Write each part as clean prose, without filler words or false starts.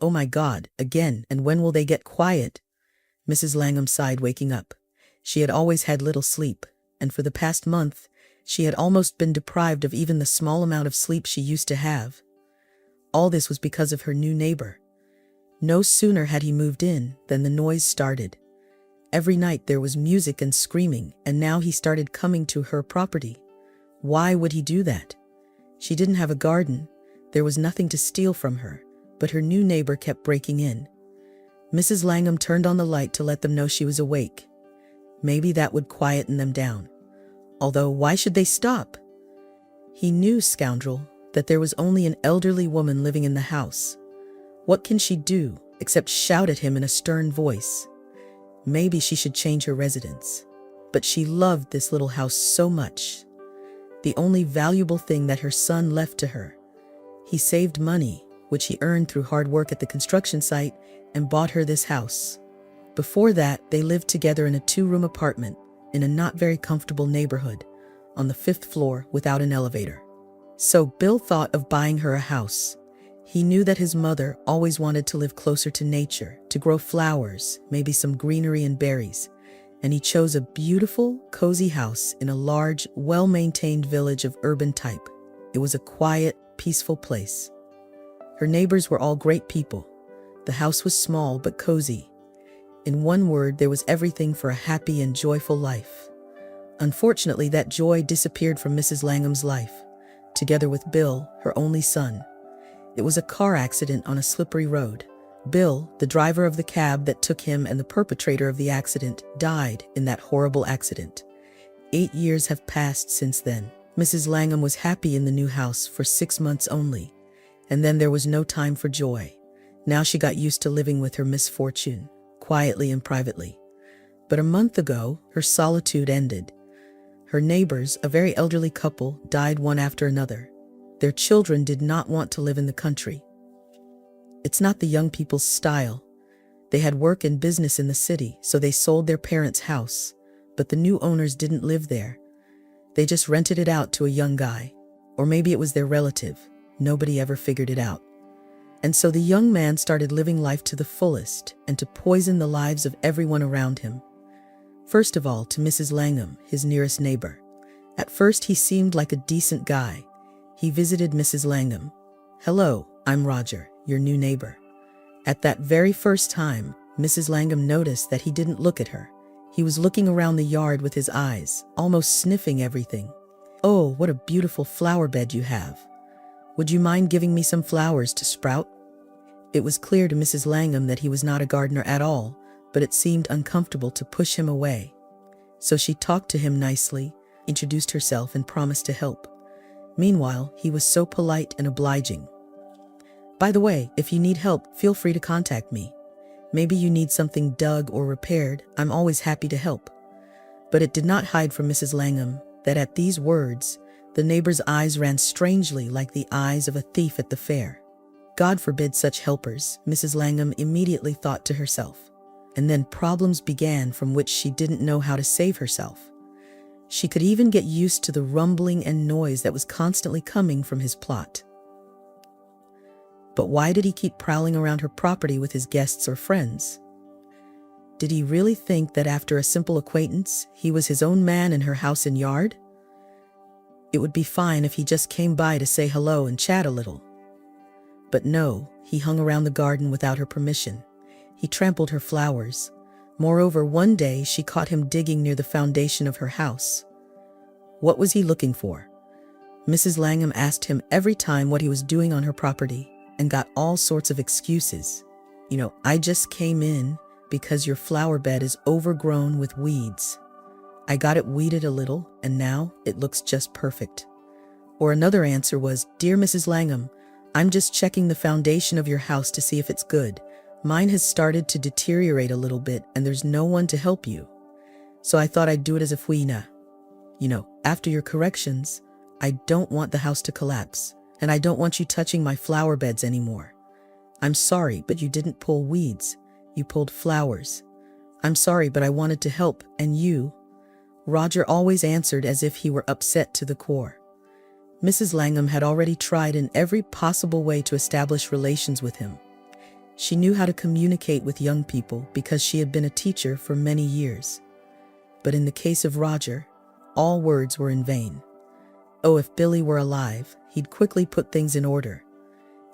"Oh my God, again, and when will they get quiet?" Mrs. Langham sighed, waking up. She had always had little sleep, and for the past month, she had almost been deprived of even the small amount of sleep she used to have. All this was because of her new neighbor. No sooner had he moved in than the noise started. Every night there was music and screaming, and now he started coming to her property. Why would he do that? She didn't have a garden. There was nothing to steal from her, but her new neighbor kept breaking in. Mrs. Langham turned on the light to let them know she was awake. Maybe that would quieten them down. Although, why should they stop? He knew, scoundrel, that there was only an elderly woman living in the house. What can she do except shout at him in a stern voice? Maybe she should change her residence. But she loved this little house so much. The only valuable thing that her son left to her. He saved money, which he earned through hard work at the construction site, and bought her this house. Before that, they lived together in a 2-room apartment in a not very comfortable neighborhood on the 5th floor without an elevator. So Bill thought of buying her a house. He knew that his mother always wanted to live closer to nature, to grow flowers, maybe some greenery and berries, and he chose a beautiful, cozy house in a large, well-maintained village of urban type. It was a quiet, peaceful place. Her neighbors were all great people. The house was small but cozy. In one word, there was everything for a happy and joyful life. Unfortunately, that joy disappeared from Mrs. Langham's life, together with Bill, her only son. It was a car accident on a slippery road. Bill, the driver of the cab that took him and the perpetrator of the accident, died in that horrible accident. 8 years have passed since then. Mrs. Langham was happy in the new house for 6 months only, and then there was no time for joy. Now she got used to living with her misfortune, quietly and privately. But a month ago, her solitude ended. Her neighbors, a very elderly couple, died one after another. Their children did not want to live in the country. It's not the young people's style. They had work and business in the city, so they sold their parents' house. But the new owners didn't live there. They just rented it out to a young guy. Or maybe it was their relative. Nobody ever figured it out. And so the young man started living life to the fullest and to poison the lives of everyone around him. First of all, to Mrs. Langham, his nearest neighbor. At first, he seemed like a decent guy. He visited Mrs. Langham. "Hello, I'm Roger, your new neighbor." At that very first time, Mrs. Langham noticed that he didn't look at her. He was looking around the yard with his eyes, almost sniffing everything. "Oh, what a beautiful flower bed you have. Would you mind giving me some flowers to sprout?" It was clear to Mrs. Langham that he was not a gardener at all, but it seemed uncomfortable to push him away. So she talked to him nicely, introduced herself, and promised to help. Meanwhile, he was so polite and obliging. "By the way, if you need help, feel free to contact me. Maybe you need something dug or repaired. I'm always happy to help." But it did not hide from Mrs. Langham that at these words, the neighbor's eyes ran strangely like the eyes of a thief at the fair. God forbid such helpers, Mrs. Langham immediately thought to herself. And then problems began from which she didn't know how to save herself. She could even get used to the rumbling and noise that was constantly coming from his plot. But why did he keep prowling around her property with his guests or friends? Did he really think that after a simple acquaintance, he was his own man in her house and yard? It would be fine if he just came by to say hello and chat a little. But no, he hung around the garden without her permission. He trampled her flowers. Moreover, one day she caught him digging near the foundation of her house. What was he looking for? Mrs. Langham asked him every time what he was doing on her property and got all sorts of excuses. "I just came in because your flower bed is overgrown with weeds. I got it weeded a little and now it looks just perfect." Or another answer was, "Dear Mrs. Langham, I'm just checking the foundation of your house to see if it's good. Mine has started to deteriorate a little bit and there's no one to help you. So I thought I'd do it as a fuina. After your corrections, I don't want the house to collapse, and I don't want you touching my flower beds anymore. I'm sorry, but you didn't pull weeds. You pulled flowers. I'm sorry, but I wanted to help, and you?" Roger always answered as if he were upset to the core. Mrs. Langham had already tried in every possible way to establish relations with him. She knew how to communicate with young people because she had been a teacher for many years. But in the case of Roger, all words were in vain. Oh, if Billy were alive, he'd quickly put things in order.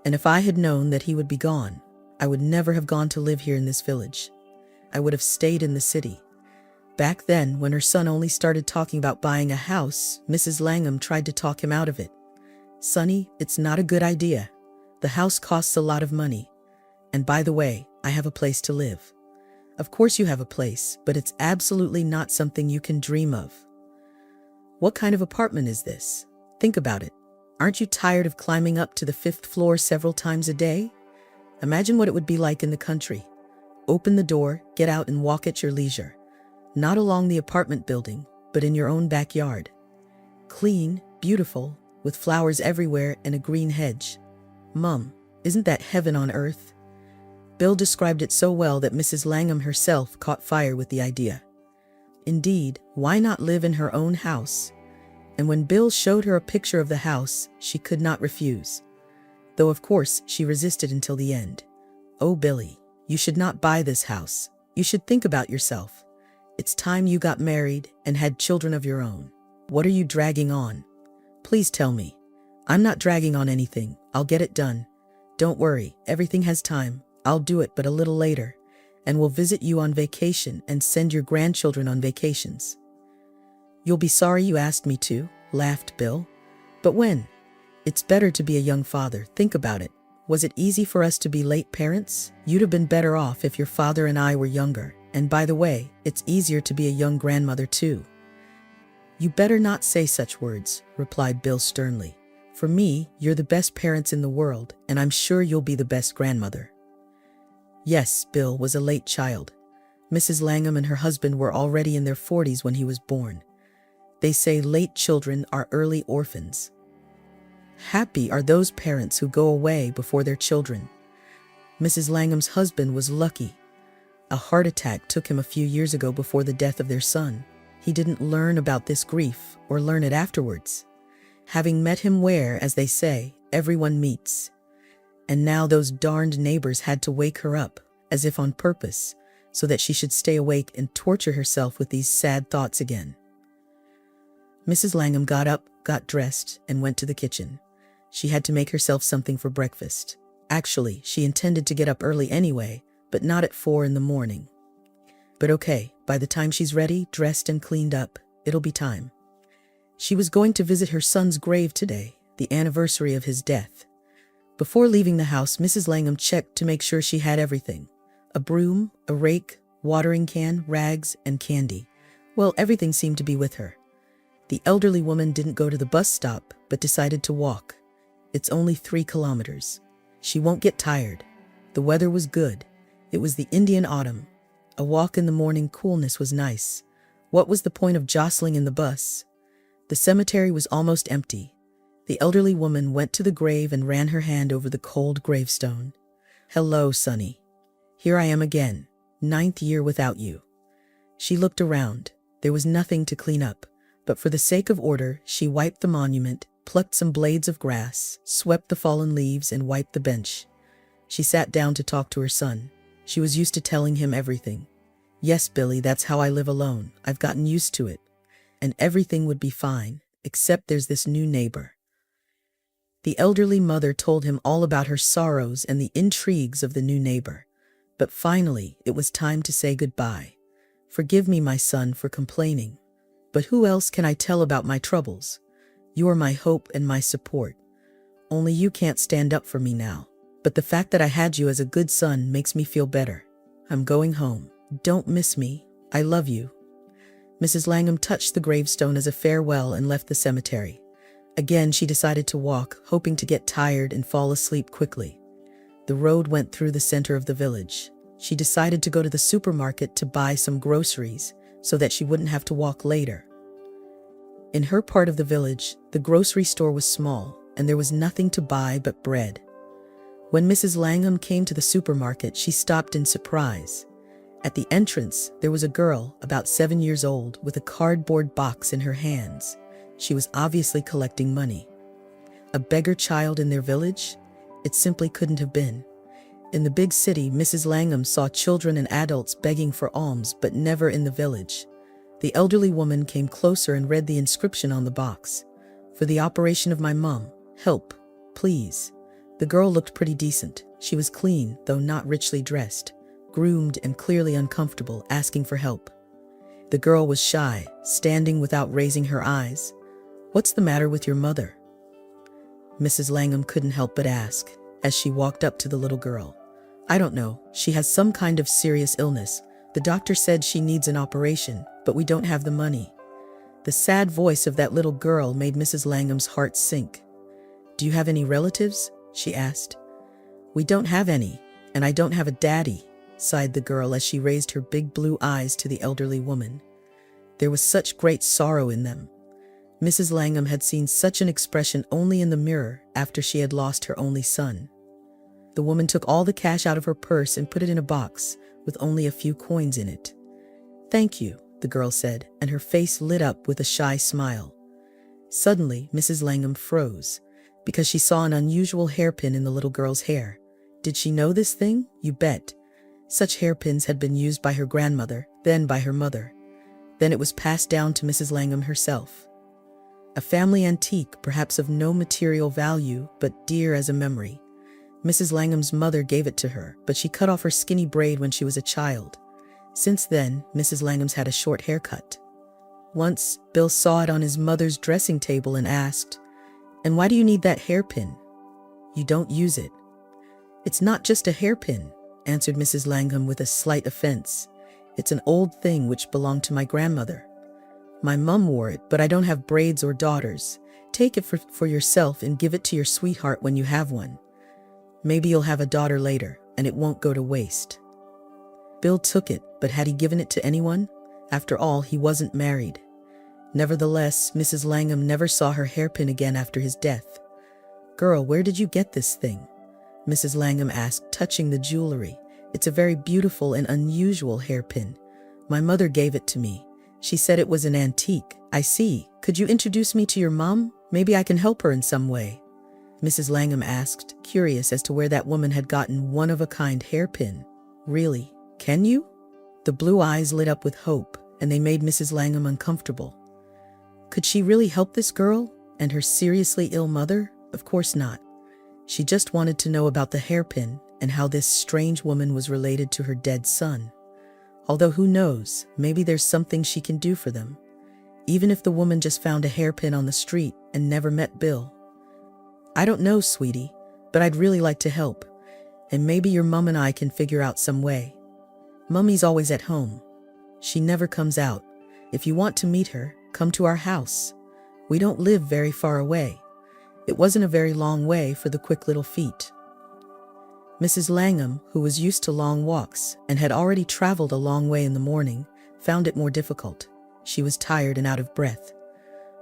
And if I had known that he would be gone, I would never have gone to live here in this village. I would have stayed in the city. Back then, when her son only started talking about buying a house, Mrs. Langham tried to talk him out of it. "Sonny, it's not a good idea. The house costs a lot of money. And by the way, I have a place to live." "Of course you have a place, but it's absolutely not something you can dream of." "What kind of apartment is this? Think about it. Aren't you tired of climbing up to the 5th floor several times a day? Imagine what it would be like in the country. Open the door, get out and walk at your leisure. Not along the apartment building, but in your own backyard. Clean, beautiful, with flowers everywhere and a green hedge. Mum, isn't that heaven on earth?" Bill described it so well that Mrs. Langham herself caught fire with the idea. Indeed, why not live in her own house? And when Bill showed her a picture of the house, she could not refuse. Though of course she resisted until the end. "Oh, Billy, you should not buy this house. You should think about yourself. It's time you got married and had children of your own. What are you dragging on? Please tell me." "I'm not dragging on anything. I'll get it done. Don't worry, everything has time. I'll do it, but a little later. And we'll visit you on vacation and send your grandchildren on vacations." "You'll be sorry you asked me to," laughed Bill. "But when? It's better to be a young father. Think about it. Was it easy for us to be late parents? You'd have been better off if your father and I were younger. And by the way, it's easier to be a young grandmother too." "You better not say such words," replied Bill sternly. "For me, you're the best parents in the world, and I'm sure you'll be the best grandmother." Yes, Bill was a late child. Mrs. Langham and her husband were already in their 40s when he was born. They say late children are early orphans. Happy are those parents who go away before their children. Mrs. Langham's husband was lucky. A heart attack took him a few years ago before the death of their son. He didn't learn about this grief or learn it afterwards. Having met him where, as they say, everyone meets. And now those darned neighbors had to wake her up, as if on purpose, so that she should stay awake and torture herself with these sad thoughts again. Mrs. Langham got up, got dressed, and went to the kitchen. She had to make herself something for breakfast. Actually, she intended to get up early anyway, but not at 4 in the morning. But okay, by the time she's ready, dressed and cleaned up, it'll be time. She was going to visit her son's grave today, the anniversary of his death. Before leaving the house, Mrs. Langham checked to make sure she had everything. A broom, a rake, watering can, rags, and candy. Well, everything seemed to be with her. The elderly woman didn't go to the bus stop, but decided to walk. It's only 3 kilometers. She won't get tired. The weather was good. It was the Indian autumn. A walk in the morning coolness was nice. What was the point of jostling in the bus? The cemetery was almost empty. The elderly woman went to the grave and ran her hand over the cold gravestone. "Hello, Sonny. Here I am again, 9th year without you." She looked around. There was nothing to clean up, but for the sake of order, she wiped the monument, plucked some blades of grass, swept the fallen leaves, and wiped the bench. She sat down to talk to her son. She was used to telling him everything. "Yes, Billy, that's how I live alone. I've gotten used to it. And everything would be fine, except there's this new neighbor." The elderly mother told him all about her sorrows and the intrigues of the new neighbor. But finally, it was time to say goodbye. "Forgive me, my son, for complaining. But who else can I tell about my troubles? You are my hope and my support. Only you can't stand up for me now. But the fact that I had you as a good son makes me feel better. I'm going home. Don't miss me. I love you." Mrs. Langham touched the gravestone as a farewell and left the cemetery. Again, she decided to walk, hoping to get tired and fall asleep quickly. The road went through the center of the village. She decided to go to the supermarket to buy some groceries so that she wouldn't have to walk later. In her part of the village, the grocery store was small, and there was nothing to buy but bread. When Mrs. Langham came to the supermarket, she stopped in surprise. At the entrance, there was a girl, about 7 years old, with a cardboard box in her hands. She was obviously collecting money. A beggar child in their village? It simply couldn't have been. In the big city, Mrs. Langham saw children and adults begging for alms, but never in the village. The elderly woman came closer and read the inscription on the box. "For the operation of my mum, help, please." The girl looked pretty decent. She was clean, though not richly dressed, groomed and clearly uncomfortable, asking for help. The girl was shy, standing without raising her eyes. "What's the matter with your mother?" Mrs. Langham couldn't help but ask, as she walked up to the little girl. "I don't know. She has some kind of serious illness. The doctor said she needs an operation, but we don't have the money." The sad voice of that little girl made Mrs. Langham's heart sink. "Do you have any relatives?" she asked. "We don't have any, and I don't have a daddy," sighed the girl as she raised her big blue eyes to the elderly woman. There was such great sorrow in them. Mrs. Langham had seen such an expression only in the mirror after she had lost her only son. The woman took all the cash out of her purse and put it in a box with only a few coins in it. "Thank you," the girl said, and her face lit up with a shy smile. Suddenly, Mrs. Langham froze, because she saw an unusual hairpin in the little girl's hair. Did she know this thing? You bet. Such hairpins had been used by her grandmother, then by her mother. Then it was passed down to Mrs. Langham herself. A family antique, perhaps of no material value, but dear as a memory. Mrs. Langham's mother gave it to her, but she cut off her skinny braid when she was a child. Since then, Mrs. Langham's had a short haircut. Once, Bill saw it on his mother's dressing table and asked, "And why do you need that hairpin?" "You don't use it." "It's not just a hairpin," answered Mrs. Langham with a slight offense. "It's an old thing which belonged to my grandmother. My mum wore it, but I don't have braids or daughters. Take it for yourself and give it to your sweetheart when you have one. Maybe you'll have a daughter later, and it won't go to waste." Bill took it, but had he given it to anyone? After all, he wasn't married. Nevertheless, Mrs. Langham never saw her hairpin again after his death. "Girl, where did you get this thing?" Mrs. Langham asked, touching the jewelry. "It's a very beautiful and unusual hairpin. My mother gave it to me. She said it was an antique." "I see. Could you introduce me to your mom? Maybe I can help her in some way," Mrs. Langham asked, curious as to where that woman had gotten one-of-a-kind hairpin. "Really? Can you?" The blue eyes lit up with hope, and they made Mrs. Langham uncomfortable. Could she really help this girl and her seriously ill mother? Of course not. She just wanted to know about the hairpin and how this strange woman was related to her dead son. Although who knows, maybe there's something she can do for them. Even if the woman just found a hairpin on the street and never met Bill. "I don't know, sweetie, but I'd really like to help. And maybe your mum and I can figure out some way. Mummy's always at home. She never comes out. If you want to meet her, come to our house. We don't live very far away." It wasn't a very long way for the quick little feet. Mrs. Langham, who was used to long walks and had already traveled a long way in the morning, found it more difficult. She was tired and out of breath.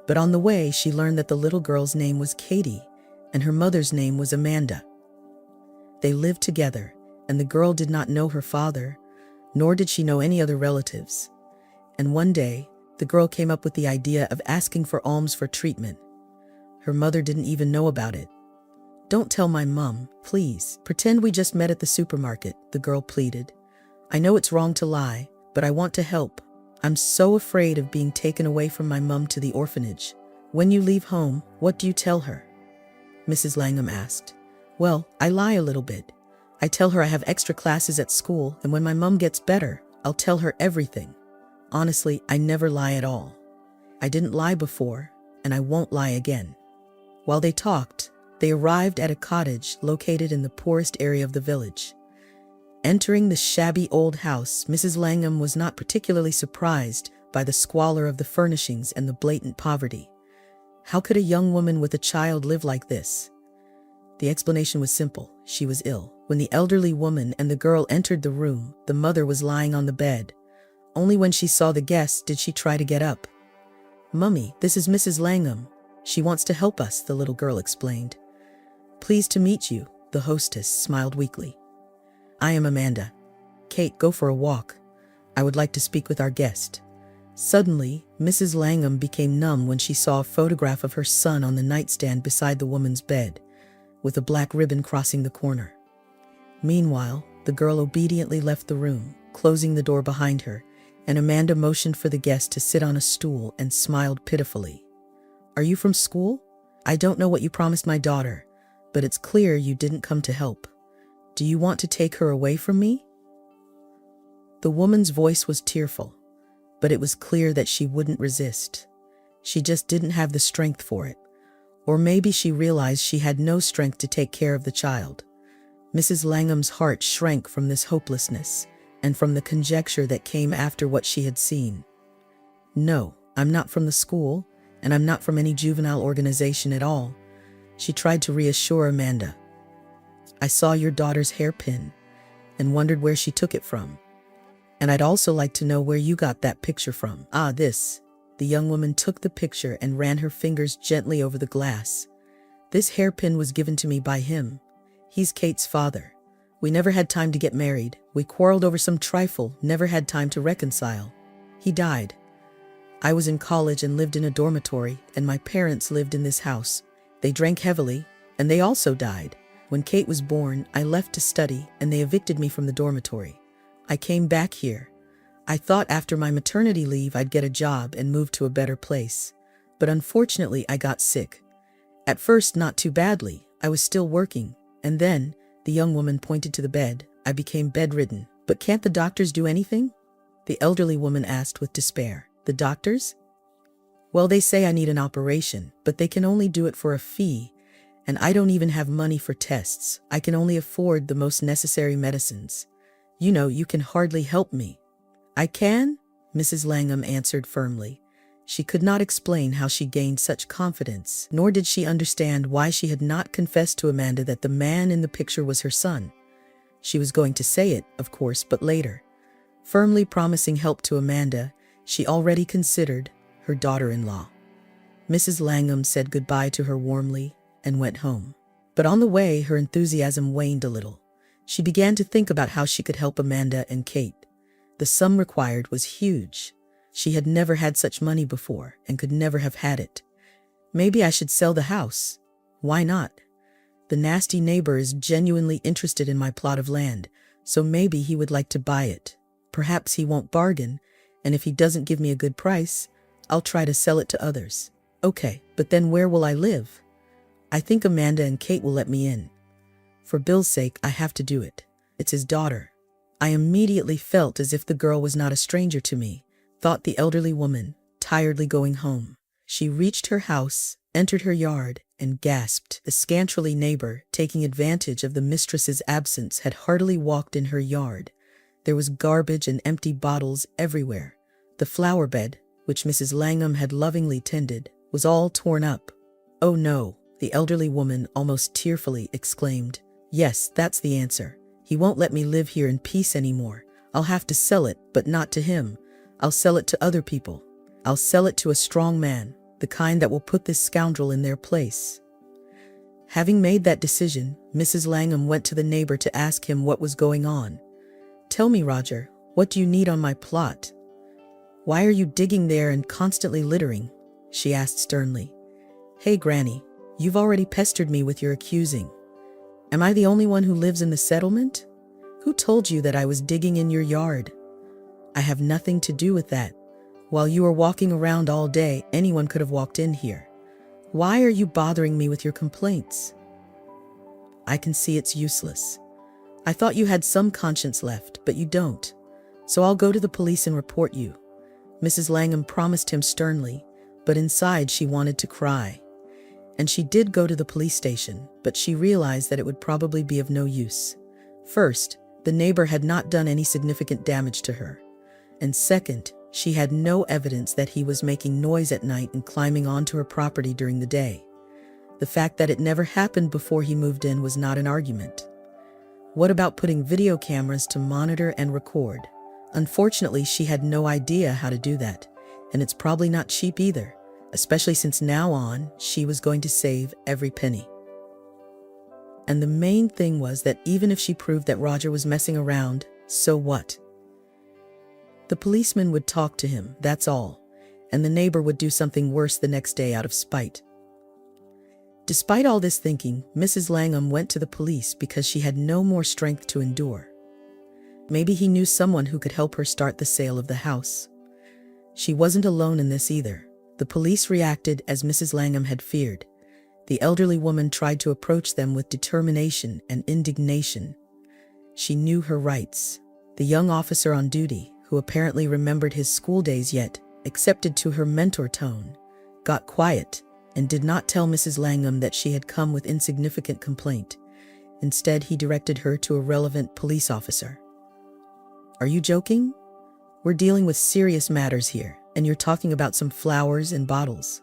But on the way, she learned that the little girl's name was Katie, and her mother's name was Amanda. They lived together, and the girl did not know her father, nor did she know any other relatives. And one day, the girl came up with the idea of asking for alms for treatment. Her mother didn't even know about it. "Don't tell my mum, please. Pretend we just met at the supermarket," the girl pleaded. "I know it's wrong to lie, but I want to help. I'm so afraid of being taken away from my mum to the orphanage. When you leave home, what do you tell her?" Mrs. Langham asked. "Well, I lie a little bit. I tell her I have extra classes at school, and when my mum gets better, I'll tell her everything. Honestly, I never lie at all. I didn't lie before, and I won't lie again." While they talked, they arrived at a cottage located in the poorest area of the village. Entering the shabby old house, Mrs. Langham was not particularly surprised by the squalor of the furnishings and the blatant poverty. How could a young woman with a child live like this? The explanation was simple. She was ill. When the elderly woman and the girl entered the room, the mother was lying on the bed. Only when she saw the guests did she try to get up. "Mummy, this is Mrs. Langham. She wants to help us," the little girl explained. "Pleased to meet you," the hostess smiled weakly. "I am Amanda. Kate, go for a walk. I would like to speak with our guest." Suddenly, Mrs. Langham became numb when she saw a photograph of her son on the nightstand beside the woman's bed, with a black ribbon crossing the corner. Meanwhile, the girl obediently left the room, closing the door behind her, and Amanda motioned for the guest to sit on a stool and smiled pitifully. "Are you from school? I don't know what you promised my daughter, but it's clear you didn't come to help. Do you want to take her away from me?" The woman's voice was tearful, but it was clear that she wouldn't resist. She just didn't have the strength for it. Or maybe she realized she had no strength to take care of the child. Mrs. Langham's heart shrank from this hopelessness and from the conjecture that came after what she had seen. "No, I'm not from the school, and I'm not from any juvenile organization at all," she tried to reassure Amanda. "I saw your daughter's hairpin and wondered where she took it from. And I'd also like to know where you got that picture from." This. The young woman took the picture and ran her fingers gently over the glass. "This hairpin was given to me by him. He's Kate's father. We never had time to get married. We quarreled over some trifle, never had time to reconcile. He died. I was in college and lived in a dormitory, and my parents lived in this house. They drank heavily, and they also died. When Kate was born, I left to study, and they evicted me from the dormitory. I came back here. I thought after my maternity leave I'd get a job and move to a better place. But unfortunately I got sick. At first not too badly, I was still working, and then," the young woman pointed to the bed, "I became bedridden." "But can't the doctors do anything?" the elderly woman asked with despair. "The doctors? Well, they say I need an operation, but they can only do it for a fee, and I don't even have money for tests. I can only afford the most necessary medicines. You can hardly help me." "I can," Mrs. Langham answered firmly. She could not explain how she gained such confidence, nor did she understand why she had not confessed to Amanda that the man in the picture was her son. She was going to say it, of course, but later. Firmly promising help to Amanda, she already considered her daughter-in-law. Mrs. Langham said goodbye to her warmly and went home. But on the way, her enthusiasm waned a little. She began to think about how she could help Amanda and Kate. The sum required was huge. She had never had such money before and could never have had it. "Maybe I should sell the house. Why not? The nasty neighbor is genuinely interested in my plot of land, so maybe he would like to buy it. Perhaps he won't bargain, and if he doesn't give me a good price, I'll try to sell it to others. Okay, but then where will I live? I think Amanda and Kate will let me in. For Bill's sake, I have to do it. It's his daughter." I immediately felt as if the girl was not a stranger to me, thought the elderly woman, tiredly going home. She reached her house, entered her yard, and gasped. The scantily neighbor, taking advantage of the mistress's absence, had heartily walked in her yard. There was garbage and empty bottles everywhere. The flower bed, which Mrs. Langham had lovingly tended, was all torn up. "Oh no," the elderly woman almost tearfully exclaimed. "Yes, that's the answer. He won't let me live here in peace anymore. I'll have to sell it, but not to him. I'll sell it to other people. I'll sell it to a strong man, the kind that will put this scoundrel in their place." Having made that decision, Mrs. Langham went to the neighbor to ask him what was going on. "Tell me, Roger, what do you need on my plot? Why are you digging there and constantly littering?" she asked sternly. "Hey, Granny, you've already pestered me with your accusing. Am I the only one who lives in the settlement? Who told you that I was digging in your yard? I have nothing to do with that. While you were walking around all day, anyone could have walked in here. Why are you bothering me with your complaints?" "I can see it's useless. I thought you had some conscience left, but you don't. So I'll go to the police and report you," Mrs. Langham promised him sternly, but inside she wanted to cry. And she did go to the police station, but she realized that it would probably be of no use. First, the neighbor had not done any significant damage to her. And second, she had no evidence that he was making noise at night and climbing onto her property during the day. The fact that it never happened before he moved in was not an argument. What about putting video cameras to monitor and record? Unfortunately, she had no idea how to do that, and it's probably not cheap either, especially since now on, she was going to save every penny. And the main thing was that even if she proved that Roger was messing around, so what? The policeman would talk to him, that's all, and the neighbor would do something worse the next day out of spite. Despite all this thinking, Mrs. Langham went to the police because she had no more strength to endure. Maybe he knew someone who could help her start the sale of the house. She wasn't alone in this either. The police reacted as Mrs. Langham had feared. The elderly woman tried to approach them with determination and indignation. She knew her rights. The young officer on duty, who apparently remembered his school days yet accepted to her mentor tone, got quiet and did not tell Mrs. Langham that she had come with insignificant complaint. Instead, he directed her to a relevant police officer. "Are you joking? We're dealing with serious matters here, and you're talking about some flowers and bottles."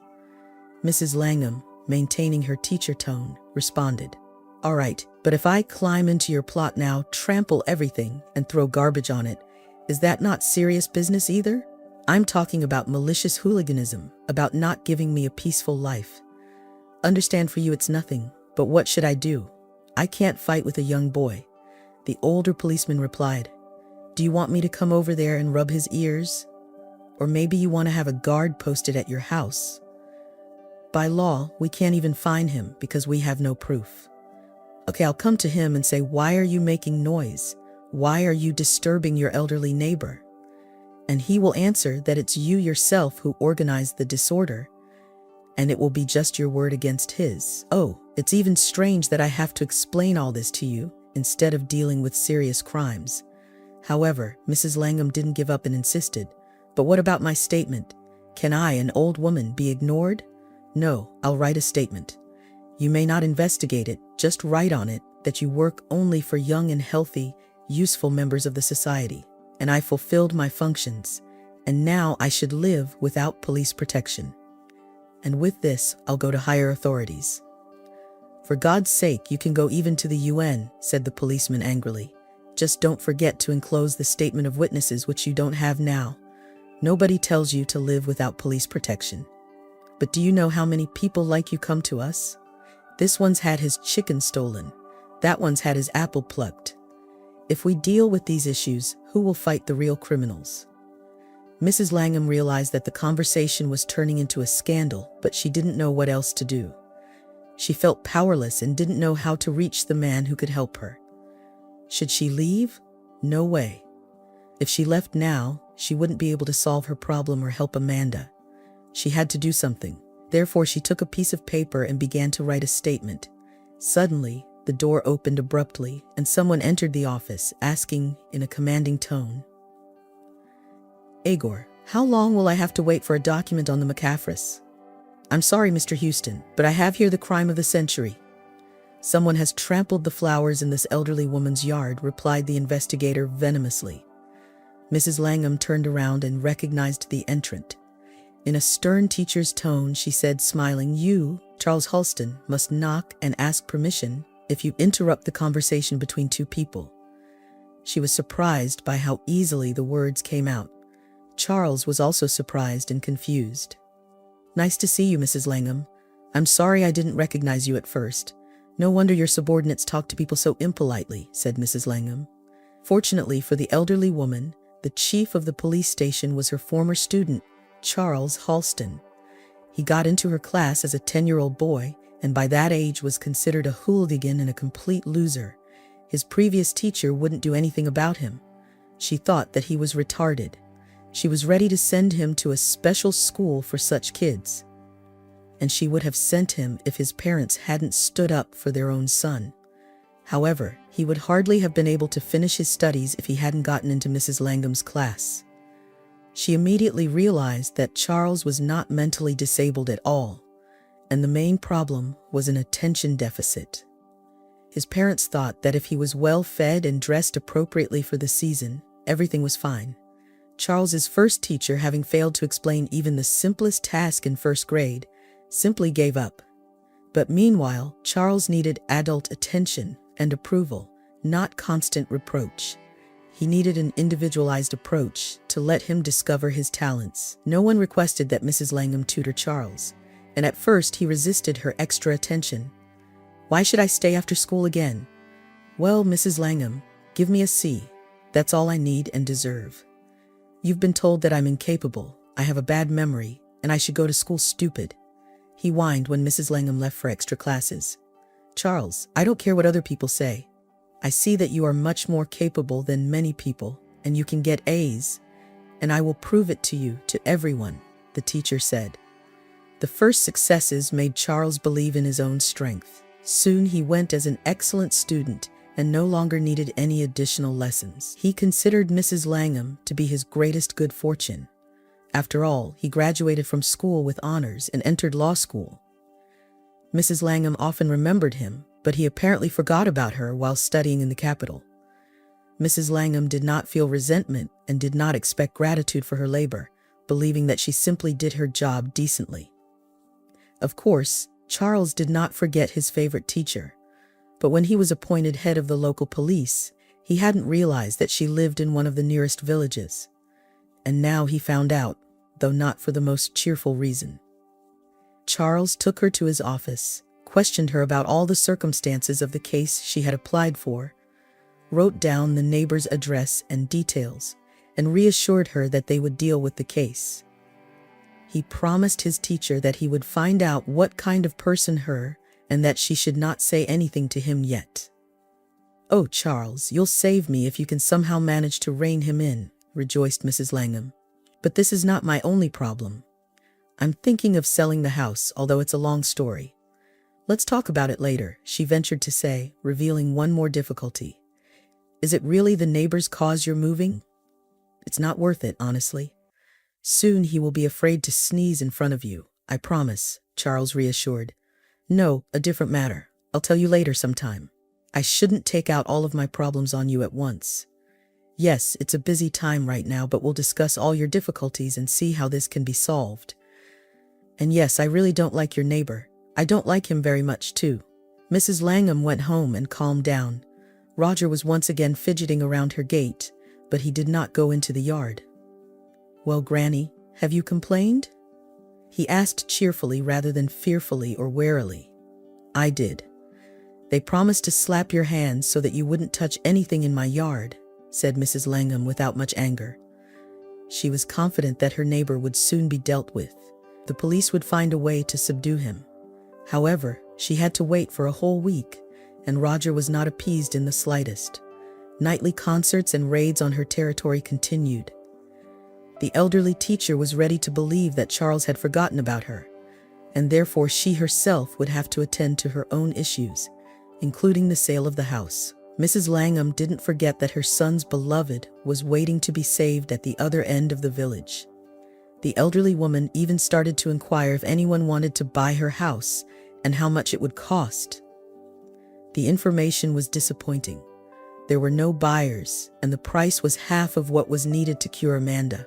Mrs. Langham, maintaining her teacher tone, responded, "All right, but if I climb into your plot now, trample everything, and throw garbage on it, is that not serious business either? I'm talking about malicious hooliganism, about not giving me a peaceful life. Understand, for you it's nothing, but what should I do? I can't fight with a young boy." The older policeman replied, "Do you want me to come over there and rub his ears? Or maybe you want to have a guard posted at your house? By law, we can't even fine him because we have no proof. Okay, I'll come to him and say, 'Why are you making noise? Why are you disturbing your elderly neighbor?' And he will answer that it's you yourself who organized the disorder, and it will be just your word against his. Oh, it's even strange that I have to explain all this to you instead of dealing with serious crimes." However, Mrs. Langham didn't give up and insisted, "But what about my statement? Can I, an old woman, be ignored? No, I'll write a statement. You may not investigate it, just write on it that you work only for young and healthy, useful members of the society, and I fulfilled my functions, and now I should live without police protection. And with this, I'll go to higher authorities." "For God's sake, you can go even to the UN," said the policeman angrily. "Just don't forget to enclose the statement of witnesses, which you don't have now. Nobody tells you to live without police protection. But do you know how many people like you come to us? This one's had his chicken stolen. That one's had his apple plucked. If we deal with these issues, who will fight the real criminals?" Mrs. Langham realized that the conversation was turning into a scandal, but she didn't know what else to do. She felt powerless and didn't know how to reach the man who could help her. Should she leave? No way. If she left now, she wouldn't be able to solve her problem or help Amanda. She had to do something. Therefore, she took a piece of paper and began to write a statement. Suddenly, the door opened abruptly, and someone entered the office, asking in a commanding tone, "Beggar, how long will I have to wait for a document on the McCaffreys?" "I'm sorry, Mr. Houston, but I have here the crime of the century. Someone has trampled the flowers in this elderly woman's yard," replied the investigator venomously. Mrs. Langham turned around and recognized the entrant. In a stern teacher's tone, she said, smiling, "You, Charles Halston, must knock and ask permission if you interrupt the conversation between two people." She was surprised by how easily the words came out. Charles was also surprised and confused. "Nice to see you, Mrs. Langham. I'm sorry I didn't recognize you at first. No wonder your subordinates talk to people so impolitely," said Mrs. Langham. Fortunately for the elderly woman, the chief of the police station was her former student, Charles Halston. He got into her class as a 10-year-old boy, and by that age was considered a hooligan and a complete loser. His previous teacher wouldn't do anything about him. She thought that he was retarded. She was ready to send him to a special school for such kids. And she would have sent him if his parents hadn't stood up for their own son. However, he would hardly have been able to finish his studies if he hadn't gotten into Mrs. Langham's class. She immediately realized that Charles was not mentally disabled at all, and the main problem was an attention deficit. His parents thought that if he was well fed and dressed appropriately for the season, everything was fine. Charles's first teacher, having failed to explain even the simplest task in first grade, simply gave up. But meanwhile, Charles needed adult attention and approval, not constant reproach. He needed an individualized approach to let him discover his talents. No one requested that Mrs. Langham tutor Charles, and at first he resisted her extra attention. "Why should I stay after school again?" "Well, Mrs. Langham, give me a C. That's all I need and deserve. You've been told that I'm incapable, I have a bad memory, and I should go to school stupid." he whined when Mrs. Langham left for extra classes. "Charles, I don't care what other people say. I see that you are much more capable than many people, and you can get A's, and I will prove it to you, to everyone," the teacher said. The first successes made Charles believe in his own strength. Soon he went as an excellent student and no longer needed any additional lessons. He considered Mrs. Langham to be his greatest good fortune. After all, he graduated from school with honors and entered law school. Mrs. Langham often remembered him, but he apparently forgot about her while studying in the capital. Mrs. Langham did not feel resentment and did not expect gratitude for her labor, believing that she simply did her job decently. Of course, Charles did not forget his favorite teacher, but when he was appointed head of the local police, he hadn't realized that she lived in one of the nearest villages. And now he found out, though not for the most cheerful reason. Charles took her to his office, questioned her about all the circumstances of the case she had applied for, wrote down the neighbor's address and details, and reassured her that they would deal with the case. He promised his teacher that he would find out what kind of person her, and that she should not say anything to him yet. "Oh, Charles, you'll save me if you can somehow manage to rein him in," rejoiced Mrs. Langham. "But this is not my only problem. I'm thinking of selling the house, although it's a long story. Let's talk about it later," she ventured to say, revealing one more difficulty. "Is it really the neighbor's cause you're moving? It's not worth it, honestly. Soon he will be afraid to sneeze in front of you, I promise," Charles reassured. "No, a different matter. I'll tell you later sometime. I shouldn't take out all of my problems on you at once. Yes, it's a busy time right now, but we'll discuss all your difficulties and see how this can be solved. And yes, I really don't like your neighbor. I don't like him very much, too." Mrs. Langham went home and calmed down. Roger was once again fidgeting around her gate, but he did not go into the yard. "Well, Granny, have you complained?" he asked cheerfully rather than fearfully or warily. "I did. They promised to slap your hands so that you wouldn't touch anything in my yard," said Mrs. Langham without much anger. She was confident that her neighbor would soon be dealt with. The police would find a way to subdue him. However, she had to wait for a whole week, and Roger was not appeased in the slightest. Nightly concerts and raids on her territory continued. The elderly teacher was ready to believe that Charles had forgotten about her, and therefore she herself would have to attend to her own issues, including the sale of the house. Mrs. Langham didn't forget that her son's beloved was waiting to be saved at the other end of the village. The elderly woman even started to inquire if anyone wanted to buy her house and how much it would cost. The information was disappointing. There were no buyers, and the price was half of what was needed to cure Amanda.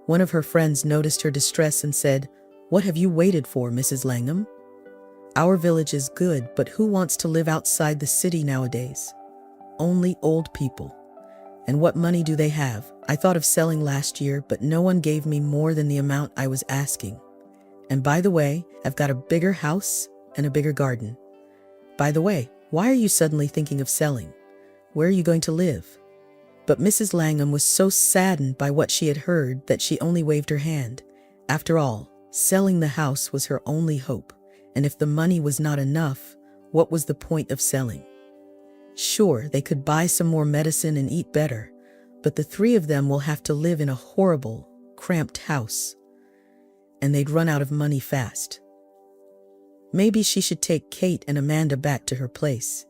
One of her friends noticed her distress and said, "What have you waited for, Mrs. Langham? Our village is good, but who wants to live outside the city nowadays? Only old people. And what money do they have? I thought of selling last year, but no one gave me more than the amount I was asking. And by the way, I've got a bigger house and a bigger garden. By the way, why are you suddenly thinking of selling? Where are you going to live?" But Mrs. Langham was so saddened by what she had heard that she only waved her hand. After all, selling the house was her only hope, and if the money was not enough, what was the point of selling? Sure, they could buy some more medicine and eat better, but the three of them will have to live in a horrible, cramped house, and they'd run out of money fast. Maybe she should take Kate and Amanda back to her place.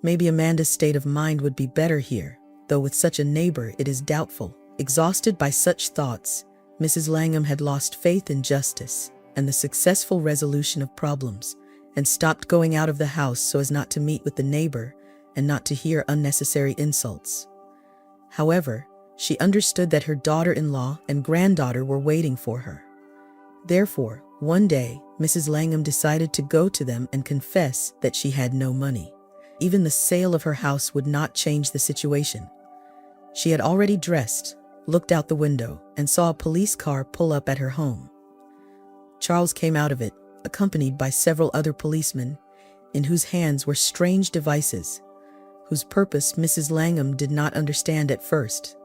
Maybe Amanda's state of mind would be better here, though with such a neighbor it is doubtful. Exhausted by such thoughts, Mrs. Langham had lost faith in justice and the successful resolution of problems, and stopped going out of the house so as not to meet with the neighbor and not to hear unnecessary insults. However, she understood that her daughter-in-law and granddaughter were waiting for her. Therefore, one day, Mrs. Langham decided to go to them and confess that she had no money. Even the sale of her house would not change the situation. She had already dressed, looked out the window, and saw a police car pull up at her home. Charles came out of it, accompanied by several other policemen, in whose hands were strange devices, whose purpose Mrs. Langham did not understand at first.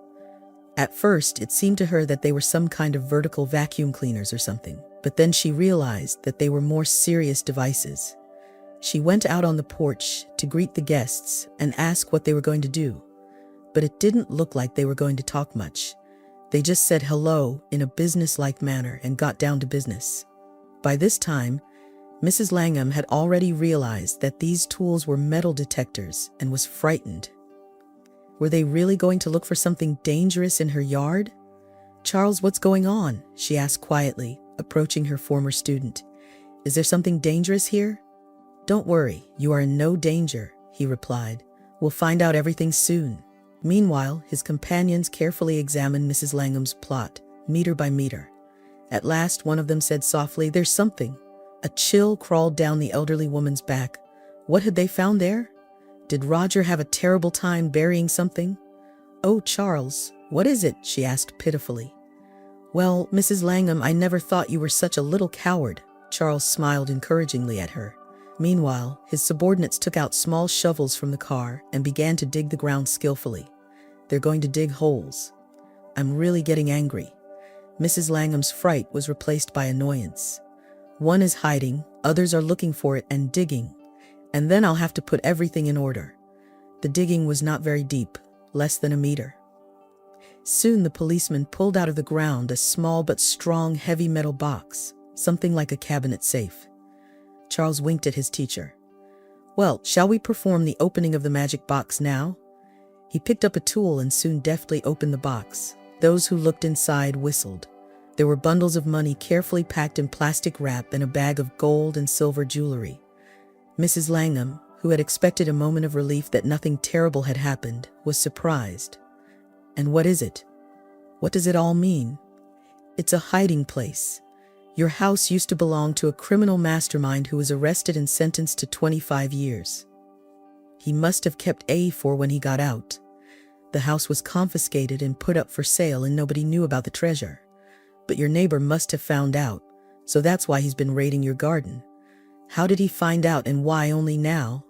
At first, it seemed to her that they were some kind of vertical vacuum cleaners or something, but then she realized that they were more serious devices. She went out on the porch to greet the guests and ask what they were going to do, but it didn't look like they were going to talk much. They just said hello in a businesslike manner and got down to business. By this time, Mrs. Langham had already realized that these tools were metal detectors and was frightened. Were they really going to look for something dangerous in her yard? "Charles, what's going on?" she asked quietly, approaching her former student. "Is there something dangerous here?" "Don't worry, you are in no danger," he replied. "We'll find out everything soon." Meanwhile, his companions carefully examined Mrs. Langham's plot, meter by meter. At last, one of them said softly, "There's something." A chill crawled down the elderly woman's back. What had they found there? Did Roger have a terrible time burying something? "Oh, Charles, what is it?" she asked pitifully. "Well, Mrs. Langham, I never thought you were such a little coward." Charles smiled encouragingly at her. Meanwhile, his subordinates took out small shovels from the car and began to dig the ground skillfully. "They're going to dig holes." "I'm really getting angry." Mrs. Langham's fright was replaced by annoyance. "One is hiding, others are looking for it and digging, and then I'll have to put everything in order." The digging was not very deep, less than a meter. Soon the policeman pulled out of the ground a small but strong heavy metal box, something like a cabinet safe. Charles winked at his teacher. "Well, shall we perform the opening of the magic box now?" He picked up a tool and soon deftly opened the box. Those who looked inside whistled. There were bundles of money carefully packed in plastic wrap and a bag of gold and silver jewelry. Mrs. Langham, who had expected a moment of relief that nothing terrible had happened, was surprised. "And what is it? What does it all mean?" "It's a hiding place. Your house used to belong to a criminal mastermind who was arrested and sentenced to 25 years. He must have kept A4 when he got out. The house was confiscated and put up for sale and nobody knew about the treasure. But your neighbor must have found out, so that's why he's been raiding your garden. How did he find out and why only now?"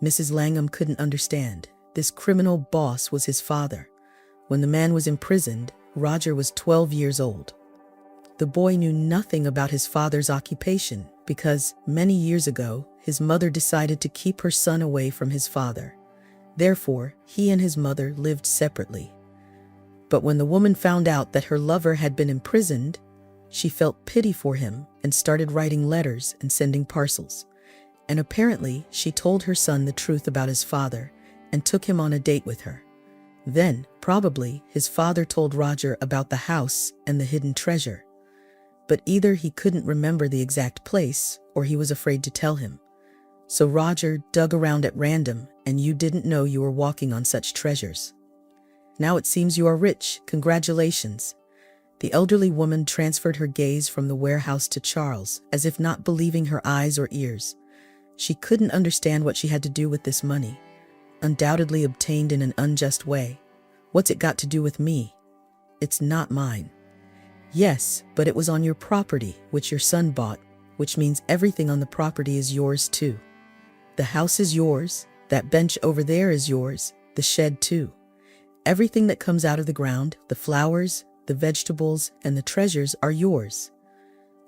Mrs. Langham couldn't understand. This criminal boss was his father. When the man was imprisoned, Roger was 12 years old. The boy knew nothing about his father's occupation because, many years ago, his mother decided to keep her son away from his father. Therefore, he and his mother lived separately. But when the woman found out that her lover had been imprisoned, she felt pity for him and started writing letters and sending parcels. And apparently, she told her son the truth about his father and took him on a date with her. Then, probably, his father told Roger about the house and the hidden treasure. But either he couldn't remember the exact place or he was afraid to tell him. So Roger dug around at random and you didn't know you were walking on such treasures. Now it seems you are rich. Congratulations. The elderly woman transferred her gaze from the warehouse to Charles, as if not believing her eyes or ears. She couldn't understand what she had to do with this money, undoubtedly obtained in an unjust way. What's it got to do with me? It's not mine. Yes, but it was on your property, which your son bought, which means everything on the property is yours too. The house is yours, that bench over there is yours, the shed too. Everything that comes out of the ground, the flowers, the vegetables, and the treasures are yours.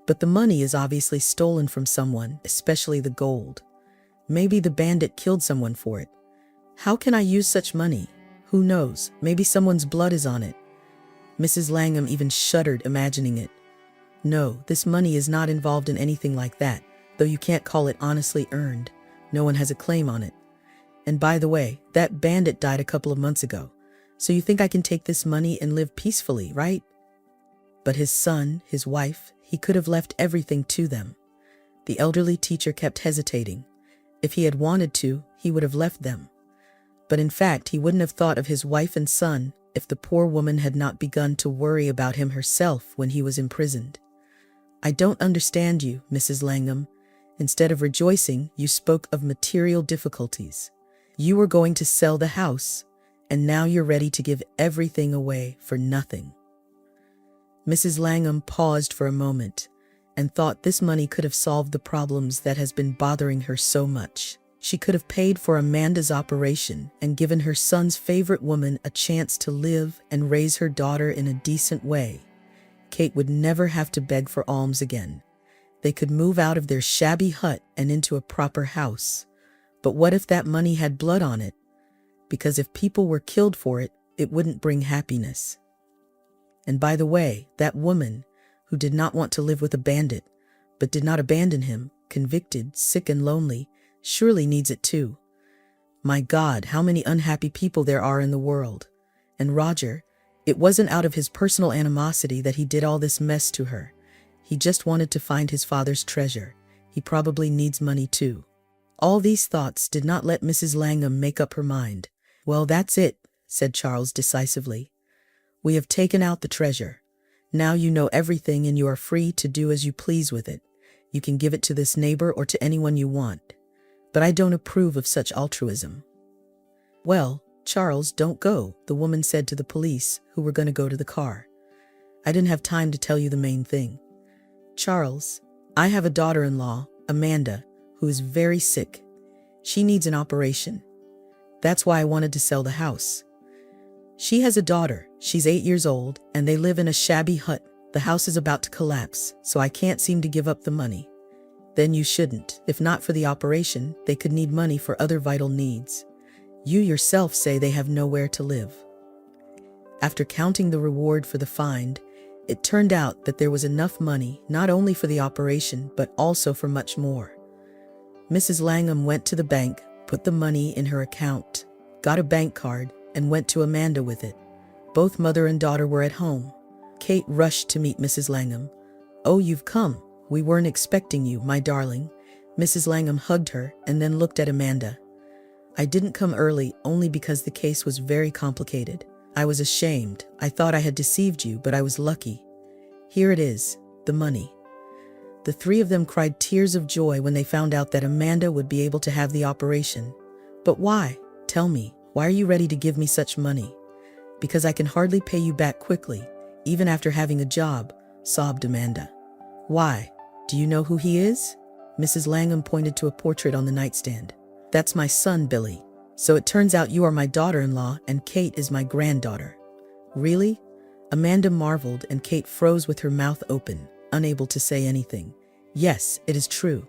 But the money is obviously stolen from someone, especially the gold. Maybe the bandit killed someone for it. How can I use such money? Who knows, maybe someone's blood is on it. Mrs. Langham even shuddered imagining it. No, this money is not involved in anything like that, though you can't call it honestly earned. No one has a claim on it. And by the way, that bandit died a couple of months ago, so you think I can take this money and live peacefully, right? But his son, his wife, he could have left everything to them. The elderly teacher kept hesitating. If he had wanted to, he would have left them. But in fact, he wouldn't have thought of his wife and son if the poor woman had not begun to worry about him herself when he was imprisoned. "I don't understand you, Mrs. Langham. Instead of rejoicing, you spoke of material difficulties. You were going to sell the house, and now you're ready to give everything away for nothing." Mrs. Langham paused for a moment and thought this money could have solved the problems that has been bothering her so much. She could have paid for Amanda's operation and given her son's favorite woman a chance to live and raise her daughter in a decent way. Kate would never have to beg for alms again. They could move out of their shabby hut and into a proper house. But what if that money had blood on it? Because if people were killed for it, it wouldn't bring happiness. And by the way, that woman, who did not want to live with a bandit, but did not abandon him, convicted, sick and lonely, surely needs it too. My God, how many unhappy people there are in the world. And Roger, it wasn't out of his personal animosity that he did all this mess to her. He just wanted to find his father's treasure. He probably needs money too. All these thoughts did not let Mrs. Langham make up her mind. Well, that's it, said Charles decisively. We have taken out the treasure. Now you know everything and you are free to do as you please with it. You can give it to this neighbor or to anyone you want. But I don't approve of such altruism. Well, Charles, don't go, the woman said to the police, who were going to go to the car. I didn't have time to tell you the main thing. Charles, I have a daughter-in-law, Amanda, who is very sick. She needs an operation. That's why I wanted to sell the house. She has a daughter, she's 8 years old, and they live in a shabby hut. The house is about to collapse, so I can't seem to give up the money. Then you shouldn't. If not for the operation, they could need money for other vital needs. You yourself say they have nowhere to live. After counting the reward for the find, it turned out that there was enough money not only for the operation but also for much more. Mrs. Langham went to the bank, put the money in her account, got a bank card, and went to Amanda with it. Both mother and daughter were at home. Kate rushed to meet Mrs. Langham. "Oh, you've come. We weren't expecting you, my darling." Mrs. Langham hugged her and then looked at Amanda. "I didn't come early only because the case was very complicated. I was ashamed. I thought I had deceived you, but I was lucky. Here it is, the money." The three of them cried tears of joy when they found out that Amanda would be able to have the operation. "But why? Tell me, why are you ready to give me such money?" "Because I can hardly pay you back quickly, even after having a job," sobbed Amanda. "Why? Do you know who he is?" Mrs. Langham pointed to a portrait on the nightstand. "That's my son, Billy. So it turns out you are my daughter-in-law and Kate is my granddaughter." "Really?" Amanda marveled and Kate froze with her mouth open, unable to say anything. "Yes, it is true.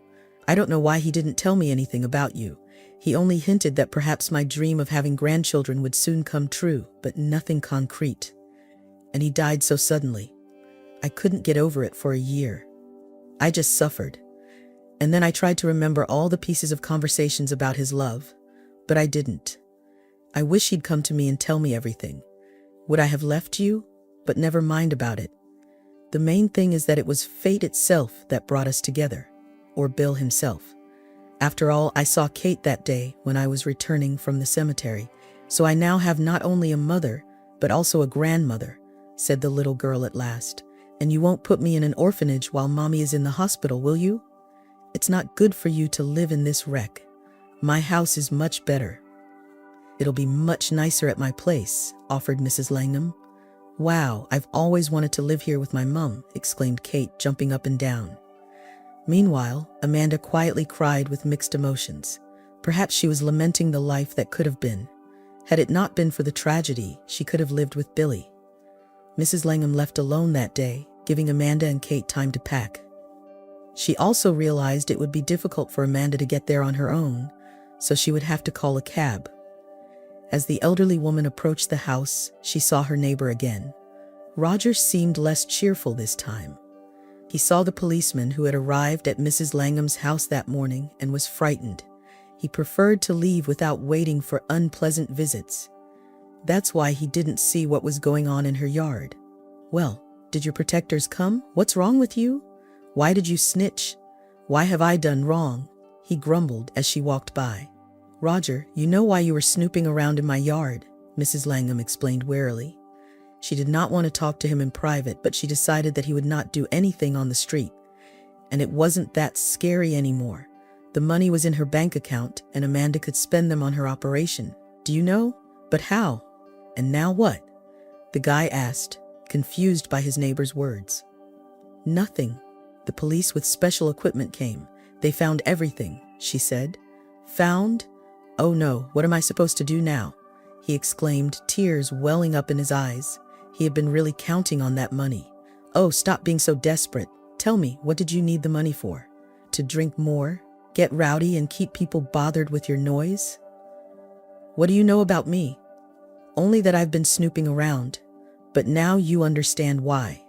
I don't know why he didn't tell me anything about you. He only hinted that perhaps my dream of having grandchildren would soon come true, but nothing concrete. And he died so suddenly. I couldn't get over it for a year. I just suffered. And then I tried to remember all the pieces of conversations about his love, but I didn't. I wish he'd come to me and tell me everything. Would I have left you? But never mind about it. The main thing is that it was fate itself that brought us together, or Bill himself. After all, I saw Kate that day when I was returning from the cemetery, so I now have not only a mother, but also a grandmother," said the little girl at last. "And you won't put me in an orphanage while Mommy is in the hospital, will you? It's not good for you to live in this wreck. My house is much better." "It'll be much nicer at my place," offered Mrs. Langham. "Wow, I've always wanted to live here with my mum," exclaimed Kate, jumping up and down. Meanwhile, Amanda quietly cried with mixed emotions. Perhaps she was lamenting the life that could have been. Had it not been for the tragedy, she could have lived with Billy. Mrs. Langham left alone that day, giving Amanda and Kate time to pack. She also realized it would be difficult for Amanda to get there on her own, so she would have to call a cab. As the elderly woman approached the house, she saw her neighbor again. Roger seemed less cheerful this time. He saw the policeman who had arrived at Mrs. Langham's house that morning and was frightened. He preferred to leave without waiting for unpleasant visits. That's why he didn't see what was going on in her yard. "Well, did your protectors come? What's wrong with you? Why did you snitch? Why have I done wrong?" he grumbled as she walked by. "Roger, you know why you were snooping around in my yard," Mrs. Langham explained warily. She did not want to talk to him in private, but she decided that he would not do anything on the street. And it wasn't that scary anymore. The money was in her bank account, and Amanda could spend them on her operation. "Do you know? But how? And now what?" the guy asked, confused by his neighbor's words. "Nothing. The police with special equipment came. They found everything," she said. Found? Oh no, what am I supposed to do now? He exclaimed, tears welling up in his eyes. He had been really counting on that money. Oh, stop being so desperate. Tell me, what did you need the money for? To drink more? Get rowdy and keep people bothered with your noise? What do you know about me? Only that I've been snooping around. But now you understand why.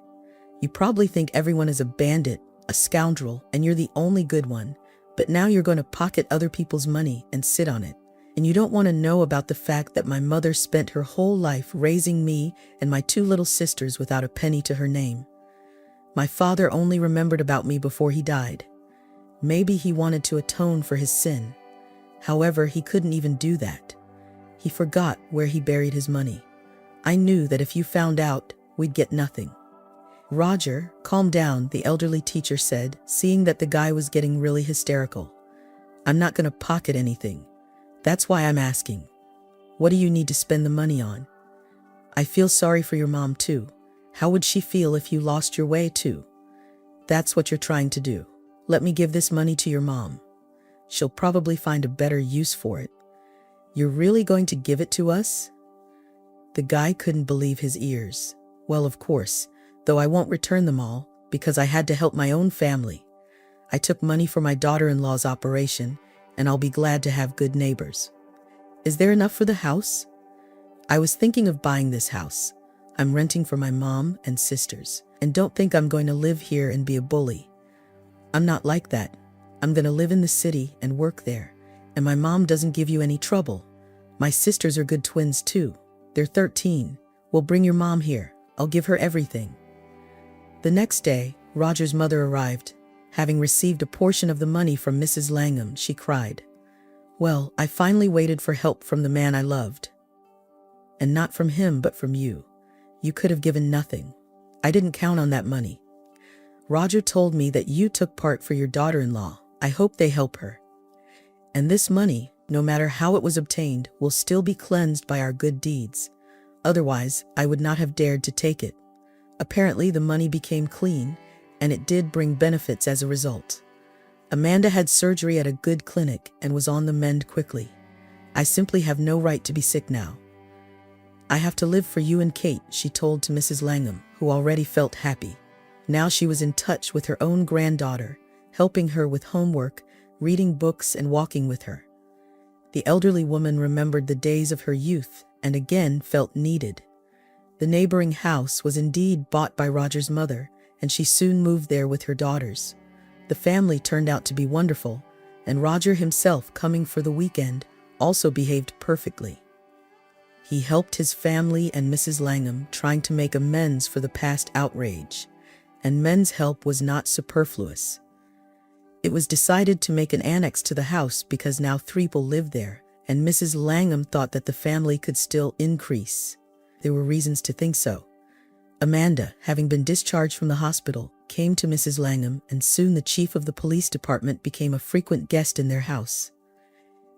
You probably think everyone is a bandit, a scoundrel, and you're the only good one. But now you're going to pocket other people's money and sit on it. And you don't want to know about the fact that my mother spent her whole life raising me and my 2 little sisters without a penny to her name. My father only remembered about me before he died. Maybe he wanted to atone for his sin. However, he couldn't even do that. He forgot where he buried his money. I knew that if you found out, we'd get nothing. Roger, calm down, the elderly teacher said, seeing that the guy was getting really hysterical. I'm not going to pocket anything. That's why I'm asking. What do you need to spend the money on? I feel sorry for your mom too. How would she feel if you lost your way too? That's what you're trying to do. Let me give this money to your mom. She'll probably find a better use for it. You're really going to give it to us? The guy couldn't believe his ears. Well, of course, though I won't return them all because I had to help my own family. I took money for my daughter-in-law's operation, and I'll be glad to have good neighbors. Is there enough for the house? I was thinking of buying this house. I'm renting for my mom and sisters, and don't think I'm going to live here and be a bully. I'm not like that. I'm going to live in the city and work there, and my mom doesn't give you any trouble. My sisters are good twins too. They're 13. We'll bring your mom here. I'll give her everything. The next day, Roger's mother arrived. Having received a portion of the money from Mrs. Langham, she cried, "Well, I finally waited for help from the man I loved. And not from him, but from you. You could have given nothing. I didn't count on that money. Roger told me that you took part for your daughter-in-law. I hope they help her. And this money, no matter how it was obtained, will still be cleansed by our good deeds. Otherwise, I would not have dared to take it." Apparently, the money became clean, and it did bring benefits as a result. Amanda had surgery at a good clinic and was on the mend quickly. I simply have no right to be sick now. I have to live for you and Kate, she told to Mrs. Langham, who already felt happy. Now she was in touch with her own granddaughter, helping her with homework, reading books, and walking with her. The elderly woman remembered the days of her youth and again felt needed. The neighboring house was indeed bought by Roger's mother, and she soon moved there with her daughters. The family turned out to be wonderful, and Roger himself, coming for the weekend, also behaved perfectly. He helped his family and Mrs. Langham, trying to make amends for the past outrage, and men's help was not superfluous. It was decided to make an annex to the house because now 3 people lived there, and Mrs. Langham thought that the family could still increase. There were reasons to think so. Amanda, having been discharged from the hospital, came to Mrs. Langham, and soon the chief of the police department became a frequent guest in their house.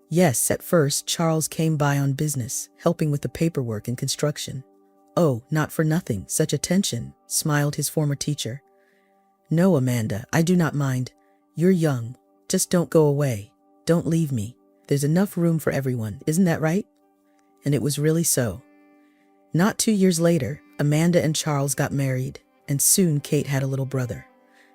Yes, at first Charles came by on business, helping with the paperwork and construction. "Oh, not for nothing, such attention," smiled his former teacher. "No, Amanda, I do not mind. You're young. Just don't go away. Don't leave me. There's enough room for everyone, isn't that right?" And it was really so. Not 2 years later, Amanda and Charles got married, and soon Kate had a little brother.